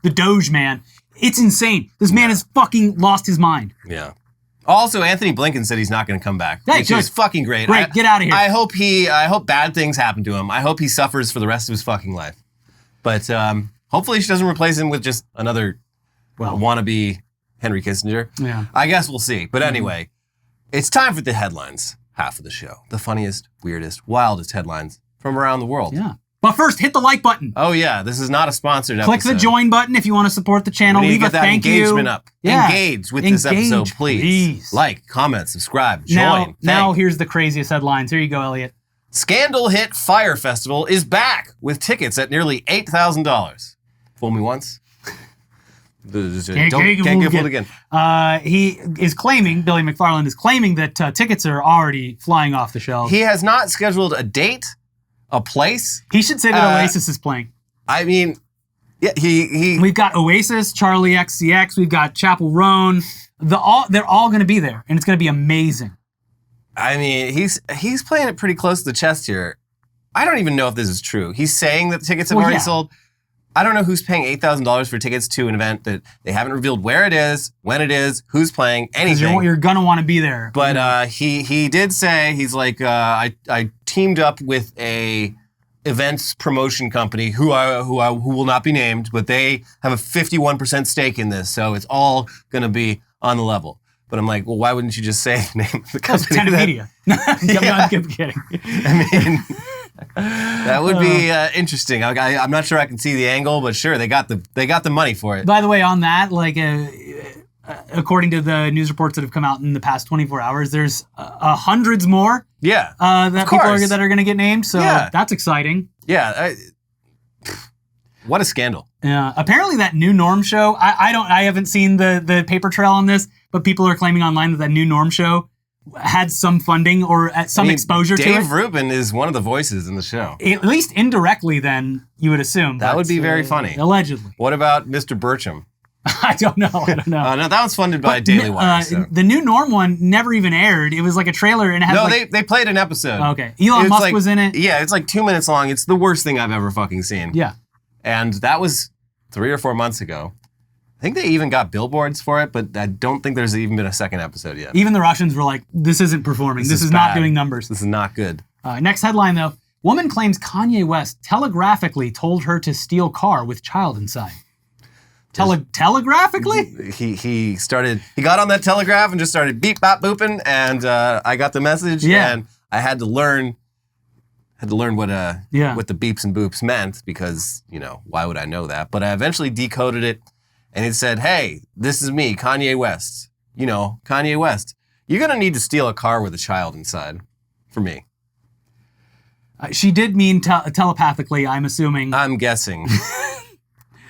S2: the Doge man. It's insane. This man has fucking lost his mind.
S1: Yeah. Also, Anthony Blinken said he's not going to come back, which is fucking great.
S2: Great, get out of here.
S1: I hope bad things happen to him. I hope he suffers for the rest of his fucking life. But hopefully she doesn't replace him with just another wannabe Henry Kissinger.
S2: Yeah.
S1: I guess we'll see. But anyway, it's time for the headlines half of the show. The funniest, weirdest, wildest headlines from around the world.
S2: Yeah. But first, hit the like button.
S1: Oh, yeah. This is not a sponsored episode.
S2: Click the join button if you want to support the channel. Leave a thank you.
S1: Engagement up.
S2: Yeah.
S1: Engage with this episode, please. Like, comment, subscribe, join.
S2: Now here's the craziest headlines. Here you go, Elliot.
S1: Scandal hit Fire Festival is back with tickets at nearly $8,000. Fool me once. Can't get fooled again.
S2: He is claiming, Billy McFarland is claiming that tickets are already flying off the shelves.
S1: He has not scheduled a date, a place.
S2: He should say that Oasis is playing.
S1: I mean, yeah,
S2: We've got Oasis, Charlie XCX, we've got Chapel Roan. They're all going to be there, and it's going to be amazing.
S1: I mean, he's playing it pretty close to the chest here. I don't even know if this is true. He's saying that the tickets have already sold. I don't know who's paying $8,000 for tickets to an event that they haven't revealed where it is, when it is, who's playing, anything.
S2: You're going to want to be there.
S1: But he did say, he's like, I teamed up with a events promotion company who will not be named, but they have a 51% stake in this, so it's all going to be on the level. But I'm like, well, why wouldn't you just say the name of the company?
S2: Tenet Media. I'm kidding.
S1: I mean, that would be interesting. I'm not sure I can see the angle, but sure, they got the money for it.
S2: By the way, on that, like, according to the news reports that have come out in the past 24 hours, there's hundreds more.
S1: Yeah,
S2: that are going to get named. So that's exciting.
S1: Yeah. What a scandal.
S2: Yeah. Apparently, that New Norm show. I haven't seen the paper trail on this, but people are claiming online that New Norm show had some funding or some exposure to it.
S1: Dave Rubin is one of the voices in the show.
S2: At least indirectly, then, you would assume.
S1: That would be very funny.
S2: Allegedly.
S1: What about Mr. Burcham?
S2: I don't know.
S1: No, that was funded by Daily Wire.
S2: The New Norm one never even aired. It was like a trailer, and it had
S1: they played an episode.
S2: Okay. Elon Musk was in it.
S1: Yeah, it's like 2 minutes long. It's the worst thing I've ever fucking seen.
S2: Yeah.
S1: And that was 3 or 4 months ago. think they even got billboards for it, but I don't think there's even been a second episode yet.
S2: Even the Russians were like, this isn't performing. This is not doing numbers.
S1: This is not good.
S2: Next headline, though. Woman claims Kanye West telegraphically told her to steal car with child inside. Telegraphically?
S1: He got on that telegraph and just started beep, bop, booping, and I got the message, and I had to learn what the beeps and boops meant because, why would I know that? But I eventually decoded it, and it said, hey, this is me, Kanye West. Kanye West. You're going to need to steal a car with a child inside for me.
S2: She did mean telepathically, I'm assuming.
S1: I'm guessing.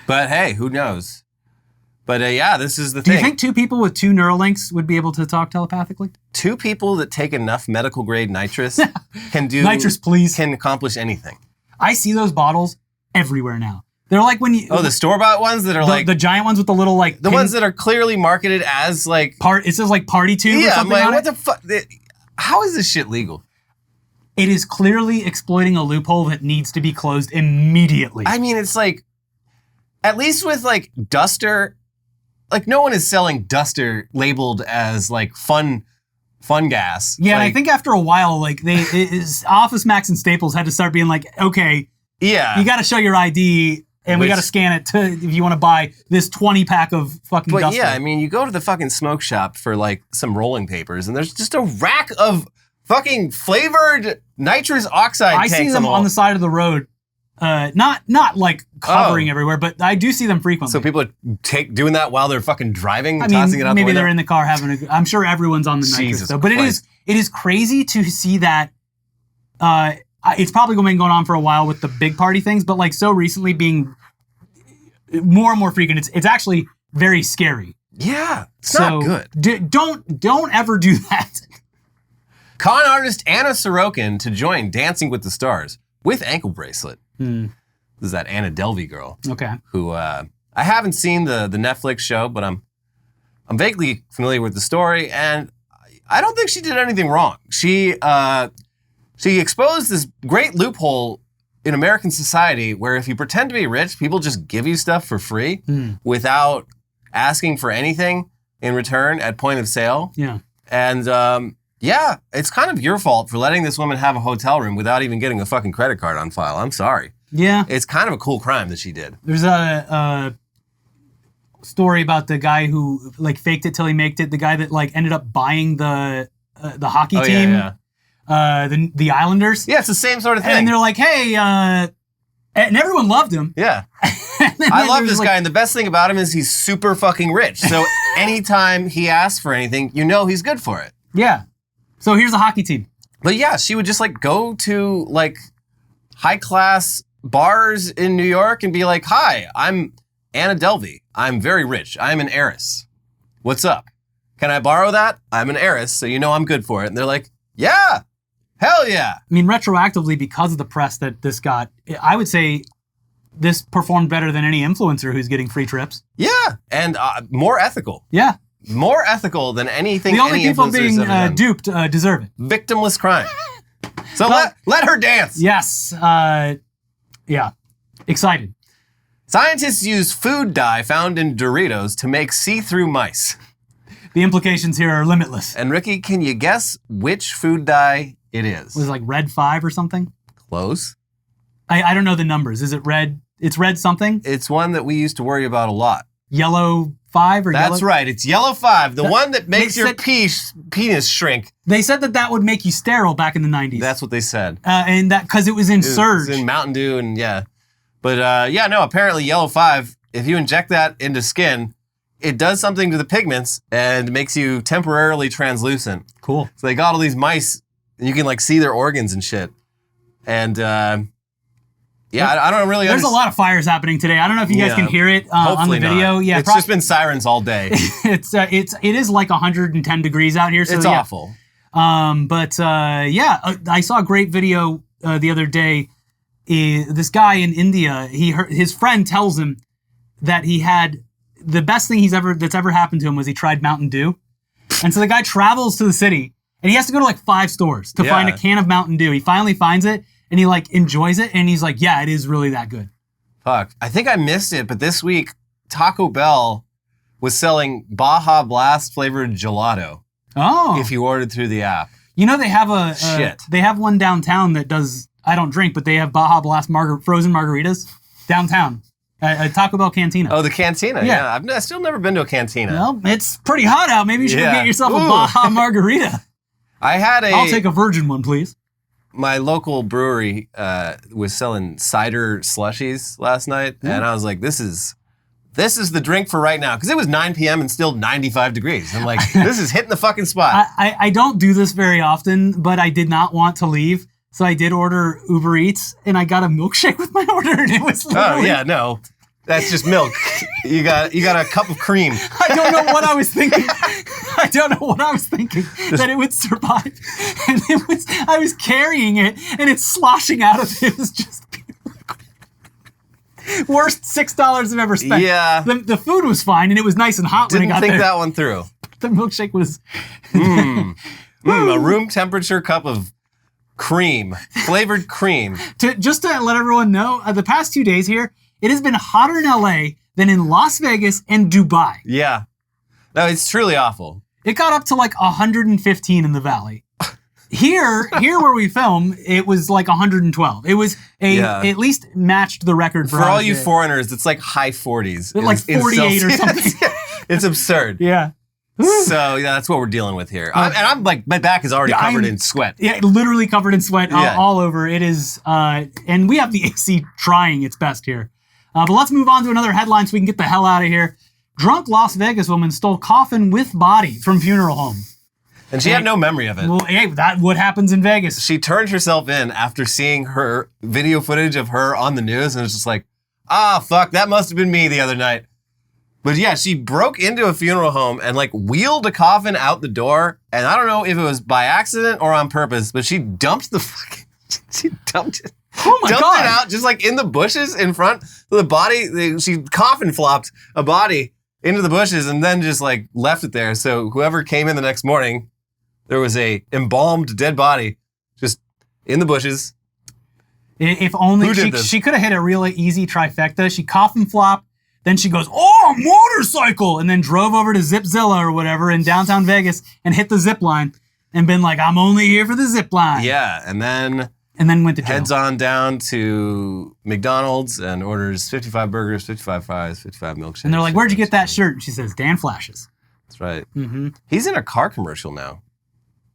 S1: But hey, who knows? But this is the thing.
S2: Do you think two people with two Neuralinks would be able to talk telepathically?
S1: Two people that take enough medical grade nitrous can do
S2: nitrous, please.
S1: Can accomplish anything.
S2: I see those bottles everywhere now. They're like when you
S1: the store-bought ones that are
S2: the giant ones with the little
S1: the ones that are clearly marketed as like
S2: it says like party tube or something.
S1: I'm like,
S2: on
S1: what the fuck? How is this shit legal?
S2: It is clearly exploiting a loophole that needs to be closed immediately.
S1: I mean, it's like, at least with like Duster, like no one is selling Duster labeled as like fun gas.
S2: Yeah,
S1: like,
S2: and I think after a while, like Office Max and Staples had to start being like, okay, you got to show your ID and we got to scan it if you want to buy this 20 pack of fucking Duster.
S1: Yeah, I mean, you go to the fucking smoke shop for like some rolling papers and there's just a rack of fucking flavored nitrous oxide tanks.
S2: I see them on the side of the road. Not like covering everywhere, but I do see them frequently.
S1: So people are doing that while they're fucking driving, tossing it out the window?
S2: Maybe they're in the car having I'm sure everyone's on the nitrous though. But it is crazy to see that. It's probably been going on for a while with the big party things, but like so recently being more and more frequent, it's actually very scary.
S1: Yeah, it's not good.
S2: Don't ever do that.
S1: Con artist Anna Sorokin to join Dancing with the Stars with ankle bracelet. This is that Anna Delvey girl.
S2: Okay.
S1: Who I haven't seen the Netflix show, but I'm vaguely familiar with the story, and I don't think she did anything wrong. She exposed this great loophole in American society where if you pretend to be rich, people just give you stuff for free without asking for anything in return at point of sale.
S2: Yeah.
S1: And it's kind of your fault for letting this woman have a hotel room without even getting a fucking credit card on file. I'm sorry.
S2: Yeah.
S1: It's kind of a cool crime that she did.
S2: There's a story about the guy who like faked it till he made it. The guy that like ended up buying the hockey team. The Islanders.
S1: Yeah, it's the same sort of thing.
S2: And they're like, hey, and everyone loved him.
S1: Yeah. I love this guy, and the best thing about him is he's super fucking rich. So anytime he asks for anything, he's good for it.
S2: Yeah. So here's a hockey team.
S1: But yeah, she would just like go to like high class bars in New York and be like, hi, I'm Anna Delvey. I'm very rich. I'm an heiress. What's up? Can I borrow that? I'm an heiress, so I'm good for it. And they're like, yeah, hell yeah.
S2: I mean, retroactively, because of the press that this got, I would say this performed better than any influencer who's getting free trips.
S1: Yeah, and more ethical.
S2: Yeah.
S1: More ethical than anything.
S2: The only people being duped deserve it.
S1: Victimless crime. So let her dance.
S2: Yes. Yeah. Excited.
S1: Scientists use food dye found in Doritos to make see-through mice.
S2: The implications here are limitless.
S1: And Ricky, can you guess which food dye it is?
S2: Was it like Red 5 or something?
S1: Close.
S2: I don't know the numbers. Is it red? It's red something?
S1: It's one that we used to worry about a lot.
S2: Yellow 5 or
S1: That's right. It's yellow 5, the one that makes your penis shrink.
S2: They said that would make you sterile back in the 90s.
S1: That's what they said.
S2: And that because it was in Surge.
S1: It was in Mountain Dew and yeah. But apparently yellow 5, if you inject that into skin, it does something to the pigments and makes you temporarily translucent.
S2: Cool.
S1: So they got all these mice and you can like see their organs and shit. And I don't really
S2: There's a lot of fires happening today. I don't know if you guys can hear it on the video.
S1: Not.
S2: Yeah,
S1: it's just been sirens all day.
S2: It is like 110 degrees out here. So
S1: it's awful.
S2: I saw a great video the other day. This guy in India, his friend tells him that he had the best thing that's ever happened to him was he tried Mountain Dew. And so the guy travels to the city and he has to go to like 5 stores to find a can of Mountain Dew. He finally finds it and he like enjoys it and he's like, yeah, it is really that good.
S1: Fuck. I think I missed it, but this week Taco Bell, I don't know if you guys saw this, but they announced that they're going to be releasing, I think it's like 2 or 3 flavors of Mountain Dew. And one of them is like a strawberry. And the strawberry flavor is like, oh my God, it's so good. was selling Baja Blast flavored gelato.
S2: Oh.
S1: If you ordered through the app.
S2: You know, they have
S1: Shit.
S2: they have one downtown that does, I don't drink, but they have Baja Blast frozen margaritas downtown at Taco Bell Cantina.
S1: Oh, the Cantina.
S2: Yeah.
S1: I've still never been to a cantina.
S2: Well, it's pretty hot out. Maybe you should go get yourself a
S1: Ooh.
S2: Baja margarita.
S1: I'll
S2: take a virgin one, please.
S1: My local brewery was selling cider slushies last night, and I was like, this is the drink for right now, because it was 9 p.m. and still 95 degrees. I'm like, this is hitting the fucking spot.
S2: I don't do this very often, but I did not want to leave, so I did order Uber Eats, and I got a milkshake with my order, and it was literally...
S1: Oh, yeah, no. That's just milk. You got a cup of cream.
S2: I don't know what I was thinking. That it would survive. And I was carrying it, and it's sloshing out of it. It was just worst $6 I've ever spent.
S1: Yeah.
S2: The food was fine, and it was nice and hot when I got there.
S1: Didn't think that one through.
S2: The milkshake was...
S1: A room temperature cup of cream, flavored cream.
S2: Just to let everyone know, the past 2 days here, it has been hotter in LA than in Las Vegas and Dubai.
S1: Yeah. No, it's truly awful.
S2: It got up to like 115 in the valley. Here where we film, it was like 112. It was at least matched the record for
S1: all you foreigners. It's like high 40s.
S2: Like 48 or something.
S1: It's absurd.
S2: Yeah.
S1: So yeah, that's what we're dealing with here. And I'm like, my back is already covered in sweat.
S2: Yeah, literally covered in sweat all over. It is, and we have the AC trying its best here. But let's move on to another headline so we can get the hell out of here. Drunk Las Vegas woman stole coffin with body from funeral home.
S1: And she had no memory of it.
S2: Well, hey, that's what happens in Vegas.
S1: She turned herself in after seeing her video footage of her on the news, and it's just like, fuck, that must have been me the other night. But yeah, she broke into a funeral home and like wheeled a coffin out the door. And I don't know if it was by accident or on purpose, but she dumped she dumped it.
S2: Oh my God.
S1: It out just like in the bushes in front of the body. She coffin flopped a body into the bushes and then just like left it there. So whoever came in the next morning, there was a embalmed dead body just in the bushes.
S2: If only she could have hit a really easy trifecta. She coffin flopped. Then she goes, oh, motorcycle, and then drove over to Zipzilla or whatever in downtown Vegas and hit the zip line and been like, I'm only here for the zip line.
S1: Yeah, and then
S2: went to jail.
S1: Heads on down to McDonald's and orders 55 burgers, 55 fries, 55 milkshakes.
S2: And they're like, where'd you get that shirt? And she says, Dan Flashes.
S1: That's right.
S2: Mm-hmm.
S1: He's in a car commercial now.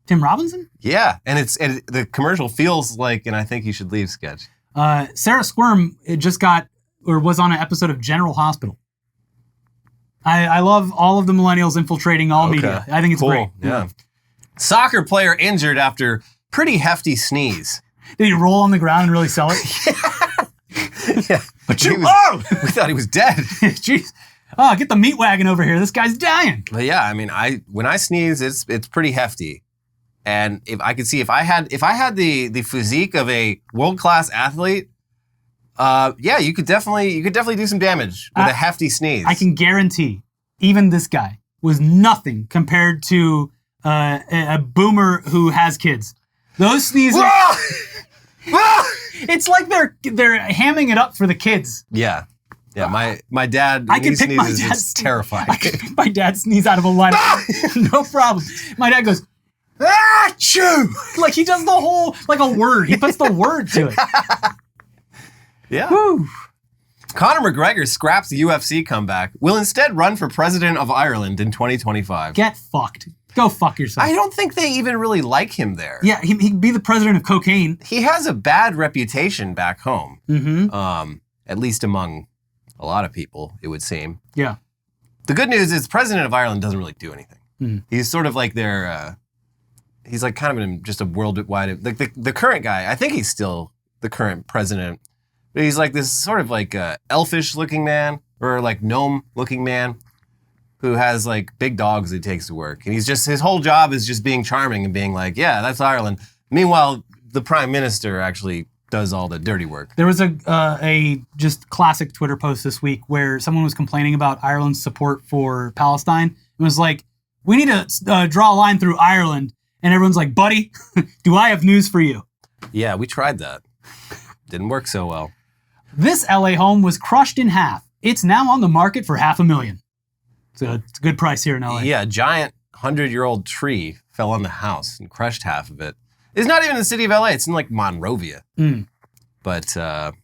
S2: Tim Robinson?
S1: Yeah, and the commercial feels like, and I think you should leave sketch.
S2: Sarah Squirm was on an episode of General Hospital. I love all of the millennials infiltrating all media. I think it's great.
S1: Yeah. Soccer player injured after pretty hefty sneeze.
S2: Did he roll on the ground and really sell it?
S1: Yeah.
S2: But
S1: we thought he was dead.
S2: Jeez. Oh, get the meat wagon over here. This guy's dying.
S1: But yeah, I mean, when I sneeze, it's pretty hefty. And if I had the physique of a world-class athlete, you could definitely do some damage with a hefty sneeze.
S2: I can guarantee, even this guy was nothing compared to a boomer who has kids. Those sneezes, it's like they're hamming it up for the kids.
S1: Yeah. My dad,
S2: I can pick
S1: sneezes, it's terrifying.
S2: I can pick my dad sneeze out of a lineup, no problem. My dad goes, achoo! Like he does the whole, like a word. He puts the word to it.
S1: Yeah.
S2: Whew.
S1: Conor McGregor scraps the UFC comeback, will instead run for president of Ireland in 2025.
S2: Get fucked. Go fuck yourself.
S1: I don't think they even really like him there.
S2: Yeah, he'd be the president of cocaine.
S1: He has a bad reputation back home.
S2: Mm-hmm.
S1: At least among a lot of people, it would seem.
S2: Yeah.
S1: The good news is president of Ireland doesn't really do anything.
S2: Mm.
S1: He's sort of like he's like kind of in just a worldwide, like the current guy, I think he's still the current president. But he's like this sort of like elfish looking man or like gnome looking man who has like big dogs he takes to work. And his whole job is just being charming and being like, yeah, that's Ireland. Meanwhile, the prime minister actually does all the dirty work.
S2: There was a just classic Twitter post this week where someone was complaining about Ireland's support for Palestine. It was like, we need to draw a line through Ireland. And everyone's like, buddy, do I have news for you?
S1: Yeah, we tried that. Didn't work so well.
S2: This LA home was crushed in half. It's now on the market for $500,000. So it's a good price here in LA.
S1: Yeah, a giant 100-year-old tree fell on the house and crushed half of it. It's not even in the city of LA. It's in like Monrovia. But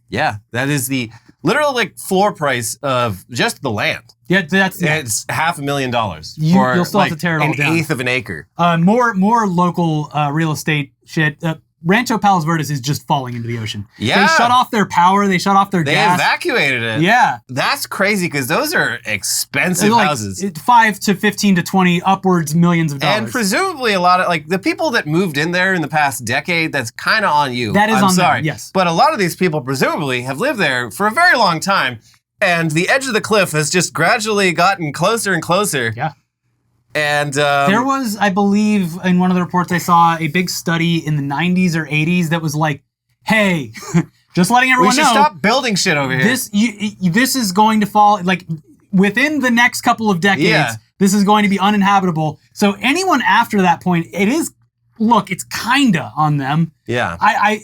S1: yeah, that is the literal like floor price of just the land.
S2: Yeah, that's
S1: It's $500,000
S2: you'll still
S1: like
S2: have to tear it all
S1: an
S2: down.
S1: eighth of an acre.
S2: More local real estate shit. Rancho Palos Verdes is just falling into the ocean.
S1: Yeah.
S2: They shut off their power. They shut off their
S1: They
S2: gas.
S1: evacuated it.
S2: Yeah.
S1: That's crazy because those are expensive
S2: Like,
S1: houses.
S2: 5 to 15 to 20 upwards millions of dollars.
S1: And presumably a lot of, like, the people that moved in there in the past decade, that's kind of on you.
S2: That is
S1: I'm
S2: on them,
S1: sorry.
S2: yes.
S1: But a lot of these people presumably have lived there for a very long time, and the edge of the cliff has just gradually gotten closer and closer.
S2: Yeah.
S1: And
S2: there was, I believe, in one of the reports I saw, a big study in the 90s or 80s that was like, hey, just letting
S1: we
S2: everyone
S1: should
S2: know.
S1: stop building shit over here.
S2: This is going to fall, like, within the next couple of decades,
S1: Yeah.
S2: this is going to be uninhabitable. So anyone after that point, it's kinda on them.
S1: Yeah.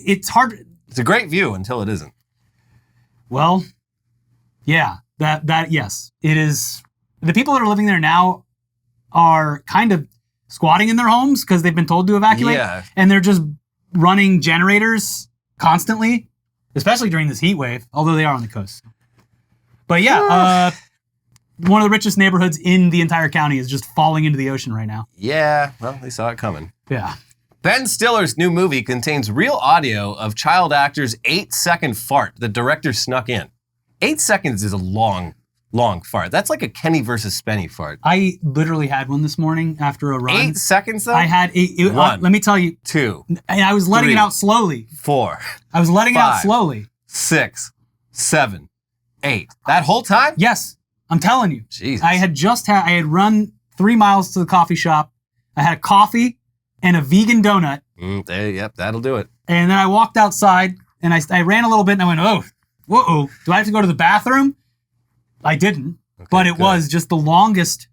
S2: It's hard.
S1: It's a great view until it isn't.
S2: Well, yeah, yes, it is. The people that are living there now are kind of squatting in their homes because they've been told to evacuate.
S1: Yeah.
S2: And they're just running generators constantly, especially during this heat wave, although they are on the coast. But yeah, one of the richest neighborhoods in the entire county is just falling into the ocean right now.
S1: Yeah, well, they saw it coming.
S2: Yeah.
S1: Ben Stiller's new movie contains real audio of child actor's 8-second fart the director snuck in. 8 seconds is a long fart. That's like a Kenny versus Spenny fart.
S2: I literally had one this morning after a run.
S1: 8 seconds though?
S2: I had
S1: One.
S2: let me tell you,
S1: 2,
S2: and I was letting
S1: 3,
S2: it out slowly.
S1: 4,
S2: I was letting it out
S1: 5.
S2: slowly.
S1: 6, 7, 8. That whole time?
S2: Yes, I'm telling you.
S1: Jesus.
S2: I had run 3 miles to the coffee shop. I had a coffee and a vegan donut.
S1: Yep, that'll do it.
S2: And then I walked outside and I ran a little bit and I went, whoa, do I have to go to the bathroom? I didn't, but it
S1: good.
S2: was just the longest,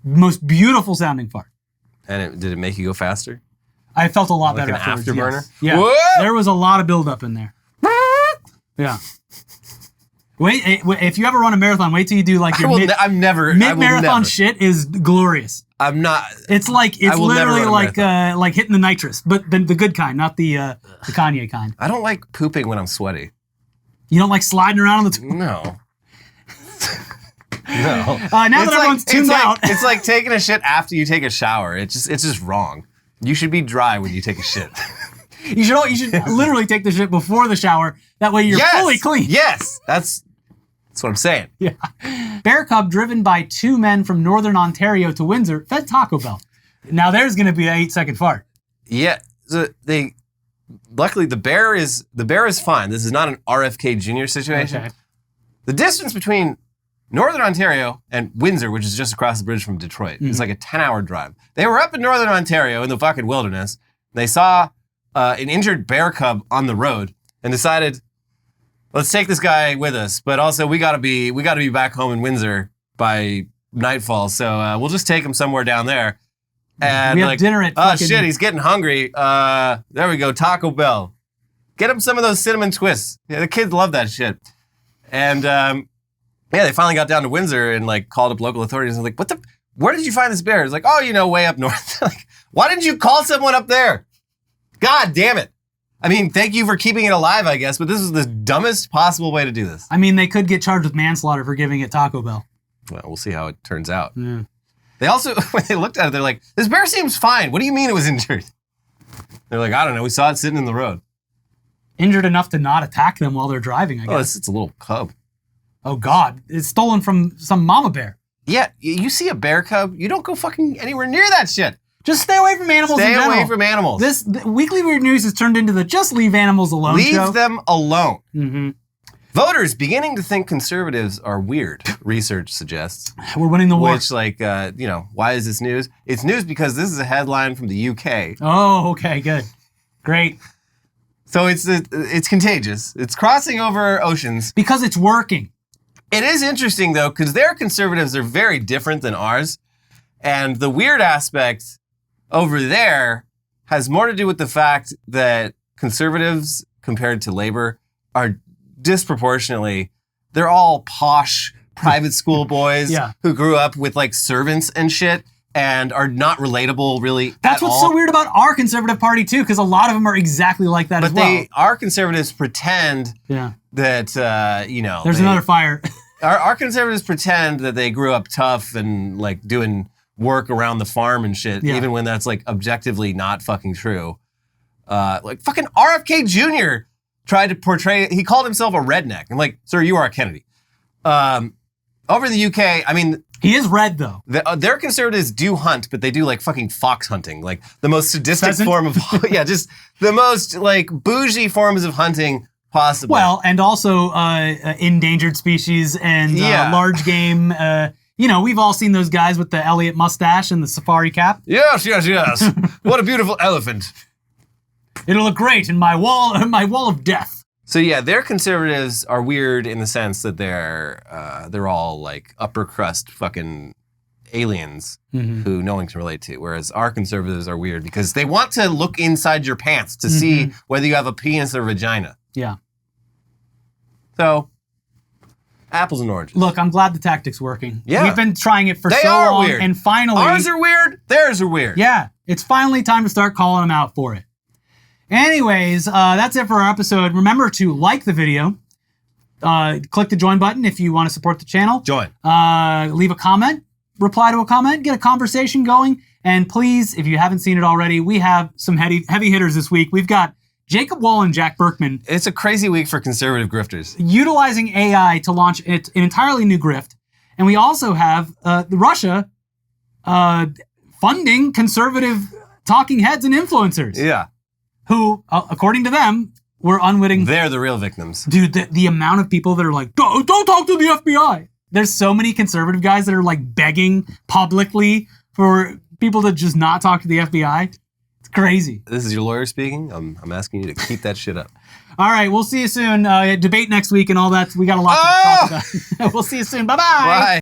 S2: most beautiful sounding fart.
S1: And did it make you go faster?
S2: I felt a lot
S1: Like
S2: better
S1: an
S2: afterwards.
S1: afterburner?
S2: Yes. Yeah,
S1: Whoa!
S2: there was a lot of buildup in there. Yeah. Wait, if you ever run a marathon, wait till you do like your mid-marathon shit is glorious.
S1: I'm not.
S2: It's
S1: will never
S2: literally
S1: run a
S2: like hitting the nitrous, but the good kind, not the Kanye kind.
S1: I don't like pooping when I'm sweaty.
S2: You don't like sliding around on the
S1: No. No.
S2: now that everyone's tuned out.
S1: It's like taking a shit after you take a shower. It's just wrong. You should be dry when you take a shit.
S2: You should literally take the shit before the shower. That way you're fully clean.
S1: Yes, that's what I'm saying.
S2: Yeah. Bear cub driven by 2 men from northern Ontario to Windsor fed Taco Bell. Now there's going to be an 8-second fart.
S1: Yeah, so luckily the bear is fine. This is not an RFK Jr. situation.
S2: Okay.
S1: The distance between Northern Ontario and Windsor, which is just across the bridge from Detroit, is like a 10-hour drive. They were up in Northern Ontario in the fucking wilderness. They saw an injured bear cub on the road and decided, let's take this guy with us, but also we gotta be back home in Windsor by nightfall. So we'll just take him somewhere down there. And
S2: We have dinner at
S1: oh
S2: fucking-
S1: shit, he's getting hungry. There we go, Taco Bell. Get him some of those cinnamon twists. Yeah, the kids love that shit. And they finally got down to Windsor and like called up local authorities and was like, where did you find this bear? It's like, oh, way up north. Like, why didn't you call someone up there? God damn it. I mean, thank you for keeping it alive, I guess, but this is the dumbest possible way to do this.
S2: I mean, they could get charged with manslaughter for giving it Taco Bell.
S1: Well, we'll see how it turns out.
S2: Yeah.
S1: They also, when they looked at it, they're like, this bear seems fine. What do you mean it was injured? They're like, I don't know. We saw it sitting in the road.
S2: Injured enough to not attack them while they're driving, I
S1: Oh,
S2: guess.
S1: it's a little cub.
S2: Oh, God. It's stolen from some mama bear.
S1: Yeah, you see a bear cub, you don't go fucking anywhere near that shit.
S2: Just stay away from animals in
S1: Stay
S2: general.
S1: away from animals.
S2: Weekly Weird News has turned into the just leave animals alone show.
S1: Leave them alone.
S2: Mm-hmm.
S1: Voters beginning to think conservatives are weird, research suggests.
S2: We're winning the war.
S1: Which, why is this news? It's news because this is a headline from the UK.
S2: Oh, okay, good. Great.
S1: So it's contagious. It's crossing over oceans.
S2: Because it's working.
S1: It is interesting, though, because their conservatives are very different than ours. And the weird aspect over there has more to do with the fact that conservatives, compared to labor, are disproportionately, they're all posh, private school boys
S2: Yeah.
S1: who grew up with like servants and shit and are not relatable really
S2: That's
S1: at
S2: what's
S1: all.
S2: so weird about our conservative party too, because a lot of them are exactly like that
S1: But
S2: as well.
S1: our conservatives pretend
S2: Yeah.
S1: that, you know.
S2: There's another fire.
S1: Our conservatives pretend that they grew up tough and like doing work around the farm and shit,
S2: Yeah.
S1: even when that's like objectively not fucking true. Like fucking RFK Jr. tried to portray, he called himself a redneck. And like, sir, you are a Kennedy. Over in the UK, I mean,
S2: He is red though.
S1: their conservatives do hunt, but they do like fucking fox hunting, like the most sadistic
S2: Pheasant?
S1: form of, yeah, just the most like bougie forms of hunting possible.
S2: Well, and also endangered species and
S1: Yeah.
S2: large game. You know, we've all seen those guys with the Elliot mustache and the safari cap.
S1: Yes. What a beautiful elephant.
S2: It'll look great in my wall of death.
S1: So yeah, their conservatives are weird in the sense that they're all like upper crust fucking aliens who no one can relate to. Whereas our conservatives are weird because they want to look inside your pants to see whether you have a penis or vagina.
S2: Yeah.
S1: So, apples and oranges.
S2: Look, I'm glad the tactic's working.
S1: Yeah.
S2: We've been trying it for
S1: They
S2: so
S1: are
S2: long,
S1: weird.
S2: and finally,
S1: Ours are weird, theirs are weird.
S2: yeah, it's finally time to start calling them out for it. Anyways, that's it for our episode. Remember to like the video. Click the join button if you want to support the channel.
S1: Join.
S2: Leave a comment, reply to a comment, get a conversation going. And please, if you haven't seen it already, we have some heavy hitters this week. We've got Jacob Wall and Jack Berkman
S1: It's a crazy week for conservative grifters.
S2: utilizing AI to launch an entirely new grift. And we also have Russia funding conservative talking heads and influencers
S1: Yeah.
S2: who, according to them, were unwitting.
S1: They're the real victims.
S2: Dude, the amount of people that are like, don't talk to the FBI. There's so many conservative guys that are like begging publicly for people to just not talk to the FBI. It's crazy.
S1: This is your lawyer speaking. I'm asking you to keep that shit up.
S2: All right, we'll see you soon. Debate next week and all that. We got a lot to talk about. We'll see you soon. Bye-bye.
S1: Bye.